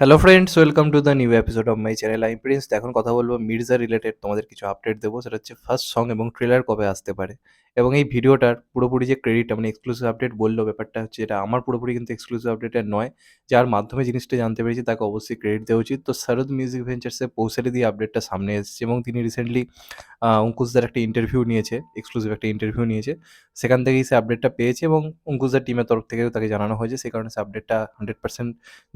Hello friends, welcome to the new episode of my channel. আমি Prince. এখন কথা বলবো মির্জা রিলেটেড তোমাদের কিছু আপডেট দেবো। সেটা হচ্ছে ফার্স্ট সং এবং ট্রেলার কবে আসতে পারে, এবং এই ভিডিওটার পুরোপুরি যে ক্রেডিট মানে এক্সক্লুসিভ আপডেট বললো, ব্যাপারটা হচ্ছে এটা আমার পুরোপুরি কিন্তু এক্সক্লুসিভ আপডেটের নয়। যার মাধ্যমে জিনিসটা জানতে পেরেছি তাকে অবশ্যই ক্রেডিট দেওয়া উচিত। তো শারদ মিউজিক ভেঞ্চার্সে পৌঁছালে দিয়ে আপডেটটা সামনে এসেছে, এবং তিনি রিসেন্টলি অঙ্কুশদার একটা ইন্টারভিউ নিয়েছে, এক্সক্লুসিভ একটা ইন্টারভিউ নিয়েছে। সেখান থেকেই সে আপডেটটা পেয়েছে, এবং অঙ্কুশদার টিমের তরফ থেকেও তাকে জানানো হয়েছে। সেই কারণে সে আপডেটটা 100%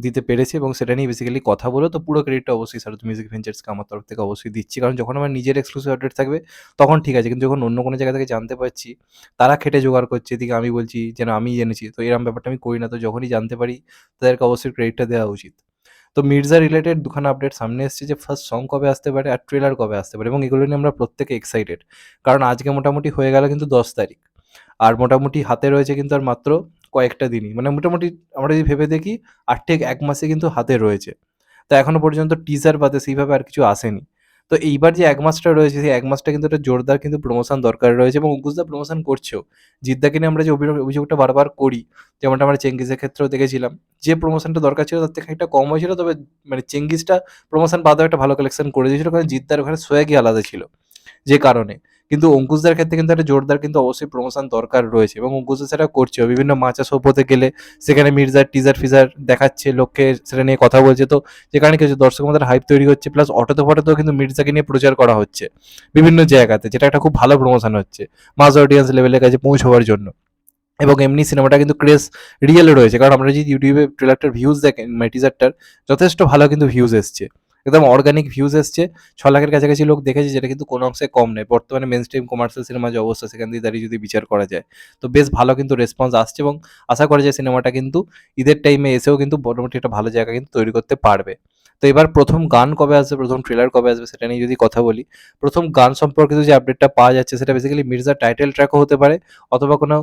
দিতে পেরেছে, এবং সেটা নিয়ে বেসিক্যালি কথা বলে। তো পুরো ক্রেডিটটা অবশ্যই শারদ মিউজিক ভেঞ্চার্সকে আমার তরফ থেকে অবশ্যই দিচ্ছি, কারণ যখন আমার নিজের এক্সক্লুসিভ আপডেট থাকবে তখন ঠিক আছে, কিন্তু যখন অন্য কোনো জায়গা থেকে জানতে পারছি তারা খেটে জোগাড় করছে, এদিকে আমি বলছি যেন আমি জেনেছি, তো এরকম ব্যাপারটা আমি করি না। তো যখনই জানতে পারি তাদেরকে অবশ্যই ক্রেডিটটা দেওয়া উচিত। তো মির্জা রিলেটেড দুখানা আপডেট সামনে এসেছে, যে ফার্স্ট সং কবে আসতে পারে আর ট্রেলার কবে আসতে পারে, এবং এগুলো নিয়ে আমরা প্রত্যেকে এক্সাইটেড। কারণ আজকে মোটামুটি হয়ে গেল কিন্তু 10 তারিখ, আর মোটামুটি হাতে রয়েছে কিন্তু আর মাত্র কয়েকটা দিনই, মানে মোটামুটি আমরা যদি ভেবে দেখি ৮ থেকে ১ মাসে কিন্তু হাতে রয়েছে। তো এখনো পর্যন্ত টিজার বাদে সেইভাবে আর কিছু আসেনি। তো এইবার যে ১ মাসটা রয়েছে, সেই ১ মাসটা কিন্তু একটা জোরদার কিন্তু প্রমোশন দরকার রয়েছে, এবং অঙ্কুশদা প্রমোশন করছেও। জিদ্দাকে নিয়ে আমরা যে অভিযোগটা বারবার করি, যেমনটা আমরা চেঙ্গিজের ক্ষেত্রেও দেখেছিলাম, যে প্রমোশনটা দরকার ছিল তার থেকে একটা কম হয়েছিল, তবে মানে চেঙ্গিজটা প্রমোশন বাদেও একটা ভালো কালেকশন করে দিয়েছিল, কারণ জিদ্দার ওখানে সোয়াগই আলাদা ছিল যে কারণে। কিন্তু অঙ্কুশদার ক্ষেত্রে কিন্তু একটা জোরদার কিন্তু অবশ্যই প্রমোশন দরকার রয়েছে, এবং অঙ্কুশদা সেটা করছেও। বিভিন্ন মাচা সভ্যতে গেলে সেখানে মির্জার টিজার ফিজার দেখাচ্ছে লোককে, সেটা নিয়ে কথা বলছে। তো যে কারণে কিছু দর্শক মধ্যে হাইপ তৈরি হচ্ছে, প্লাস অটোতে ফটোতেও কিন্তু মির্জাকে নিয়ে প্রচার করা হচ্ছে বিভিন্ন জায়গাতে, যেটা একটা খুব ভালো প্রমোশন হচ্ছে মাস অডিয়েন্স লেভেলের কাছে পৌঁছাবার জন্য। এবং এমনি সিনেমাটা কিন্তু ক্রেজ রিয়েল রয়েছে, কারণ আমরা যদি ইউটিউবে ট্রেলারটার ভিউজ দেখেন, মানে টিজারটার যথেষ্ট ভালো কিন্তু ভিউজ এসছে, একদম অর্গানিক ভিউজ এসছে। ৬ লাখের কাছাকাছি লোক দেখেছে, যেটা কিন্তু কোনো অংশে কম নয়। বর্তমানে মেন স্ট্রিম কমার্শিয়াল সিনেমা যে অবস্থা, সেখান দিয়ে দাঁড়িয়ে যদি বিচার করা যায়, তো বেশ ভালো কিন্তু রেসপন্স আসছে, এবং আশা করা যায় সিনেমাটা কিন্তু ঈদের টাইমে এসেও কিন্তু মোটামুটি একটা ভালো জায়গা কিন্তু তৈরি করতে পারবে। তো এবার প্রথম গান কবে আসবে, প্রথম ট্রেলার কবে আসবে, সেটা নিয়ে যদি কথা বলি, প্রথম গান সম্পর্কিত যে আপডেটটা পাওয়া যাচ্ছে সেটা বেসিক্যালি মির্জার টাইটেল ট্র্যাকও হতে পারে, অথবা কোনো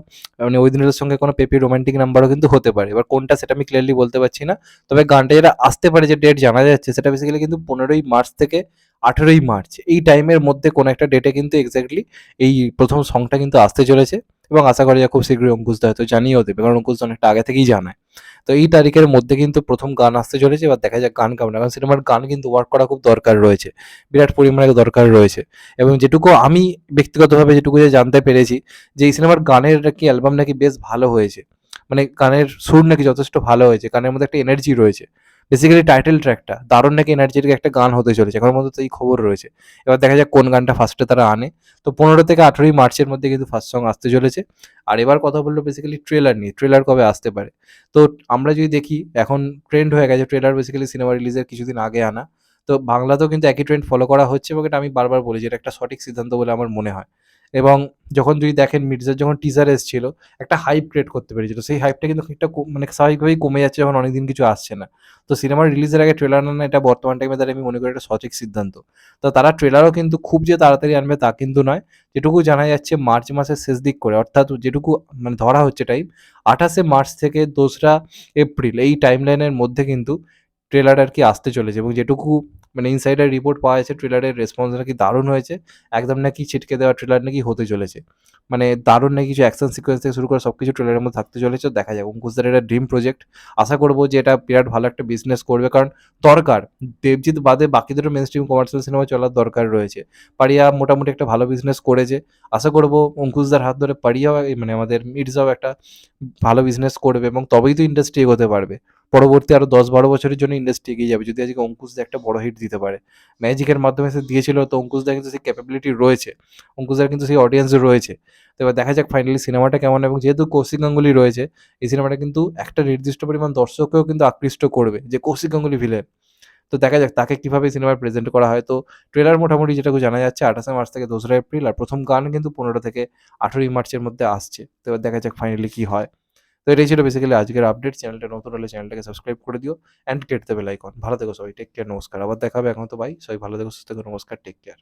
মানে ওই দিনের সঙ্গে কোনো পেপি রোমান্টিক নাম্বারও কিন্তু হতে পারে। এবার কোনটা সেটা আমি ক্লিয়ারলি বলতে পারছি না। তবে গানটা যেটা আসতে পারে, যে ডেট জানা যাচ্ছে, সেটা বেসিক্যালি কিন্তু 15ই মার্চ থেকে 18ই মার্চ, এই টাইমের মধ্যে কোনো একটা ডেটে কিন্তু এক্স্যাক্টলি এই প্রথম সংটা কিন্তু আসতে চলেছে, এবং আশা করা যায় খুব শীঘ্রই অঙ্কুশদা হয়তো জানিয়েও দেবে, কারণ অঙ্কুশদা অনেকটা আগে থেকেই জানায়। তো এই তারিখের মধ্যে কিন্তু প্রথম গান আসতে চলেছে। এবার দেখা যাক গান কেমন, কারণ সিনেমার গান কিন্তু ওয়ার্ক করা খুব দরকার রয়েছে, বিরাট পরিমাণে দরকার রয়েছে। এবং যেটুকু আমি ব্যক্তিগতভাবে যেটুকু যে জানতে পেরেছি, যে এই সিনেমার গানের নাকি অ্যালবাম নাকি বেশ ভালো হয়েছে, মানে গানের সুর নাকি যথেষ্ট ভালো হয়েছে, গানের মধ্যে একটা এনার্জি রয়েছে। বেসিক্যালি টাইটেল ট্র্যাকটা দারুণ নাকি এনার্জেটিক একটা গান হতে চলেছে, এখন মধ্যে তো এই খবর রয়েছে। এবার দেখা যাক কোন গানটা ফার্স্টে তারা আনে। তো 15 থেকে 18 মার্চের মধ্যে কিন্তু ফার্স্ট সং আসতে চলেছে। আর এবার কথা বললো বেসিক্যালি ট্রেলার নিয়ে, ট্রেলার কবে আসতে পারে। তো আমরা যদি দেখি, এখন ট্রেন্ড হয়ে গেছে ট্রেলার বেসিক্যালি সিনেমা রিলিজের কিছুদিন আগে আনা। তো বাংলাতেও কিন্তু একই ট্রেন্ড ফলো করা হচ্ছে, এবং এটা আমি বারবার বলি যে এটা একটা সঠিক সিদ্ধান্ত বলে আমার মনে হয়। এবং যখন যদি দেখেন মির্জার যখন টিজার এসেছিল, একটা হাইপ ক্রিয়েট করতে পেরেছিল, সেই হাইপটা কিন্তু একটা মানে স্বাভাবিকভাবেই কমে যাচ্ছে যখন অনেকদিন কিছু আসছে না। তো সিনেমার রিলিজের আগে ট্রেলার আনা, এটা বর্তমান টাইমে দাঁড়িয়ে আমি মনে করি একটা সঠিক সিদ্ধান্ত। তো তারা ট্রেলারও কিন্তু খুব যে তাড়াতাড়ি আনবে তা কিন্তু নয়। যেটুকু জানা যাচ্ছে মার্চ মাসের শেষ দিক করে, অর্থাৎ যেটুকু মানে ধরা হচ্ছে টাইম, 28শে মার্চ থেকে 2রা এপ্রিল, এই টাইমলাইনের মধ্যে কিন্তু ট্রেলার আর কি আসতে চলেছে। এবং যেটুকু মানে ইনসাইডার রিপোর্ট পাওয়া যাচ্ছে, ট্রেলারের রেসপন্স নাকি দারুণ হয়েছে, একদম নাকি ছিটকে দেওয়া ট্রেলার নাকি হতে চলেছে। মানে দারুণ নাকি কিছু অ্যাকশন সিকোয়েন্স থেকে শুরু করে সবকিছু ট্রেলারের মধ্যে থাকতে চলেছে। দেখা যাক, অঙ্কুশদার এটা ড্রিম প্রজেক্ট। আশা করবো যে এটা বিরাট ভালো একটা বিজনেস করবে, কারণ দরকার। দেবজিৎ বাদে বাকিদেরও মেন স্ট্রিম কমার্শিয়াল সিনেমা চলার দরকার রয়েছে। পারিয়া মোটামুটি একটা ভালো বিজনেস করেছে। আশা করবো অঙ্কুশদার হাত ধরে পারিয়াও, মানে আমাদের মির্জাও একটা ভালো বিজনেস করবে, এবং তবেই তো ইন্ডাস্ট্রি এগোতে পারবে। পরবর্তী আরো ১০-১২ বছরের জন্য ইন্ডাস্ট্রি এগিয়ে যাবে, যদি আজকে অঙ্কুশদা একটা বড় হিট দিতে পারে। ম্যাজিকের মাধ্যমে সে দিয়েছিল, তো অঙ্কুশদা কিন্তু সেই ক্যাপাবিলিটি রয়েছে, অঙ্কুশদার কিন্তু সেই অডিয়েন্স রয়েছে। তো এবার দেখা যাক ফাইনালি সিনেমাটা কেমন, এবং যেহেতু কৌশিক গাঙ্গুলি রয়েছে, এই সিনেমাটা কিন্তু একটা নির্দিষ্ট পরিমাণ দর্শককেও কিন্তু আকৃষ্ট করবে, যে কৌশিক গাঙ্গুলি ভিলেন। তো দেখা যাক তাকে কিভাবে সিনেমায় প্রেজেন্ট করা হয়। তো ট্রেলার মোটামুটি যেটুকু জানা যাচ্ছে ২৮শে মার্চ থেকে ২রা এপ্রিল, আর প্রথম গান কিন্তু ১৫ থেকে ১৮ মার্চের মধ্যে আসছে। তো এবার দেখা যাক ফাইনালি কি হয়। তো এটাই ছিল বেসিক্যালি আজকের আপডেট। চ্যানেলটা নতুন হলে চ্যানেলটাকে সাবস্ক্রাইব করে দিও, and hit the bell icon. ভালো থেকো সবাই, টেক কেয়ার, নমস্কার। আবার দেখা হবে, এখন তো বাই। সবাই ভালো থেকো, সুস্থ থেকো, নমস্কার, টেক কেয়ার।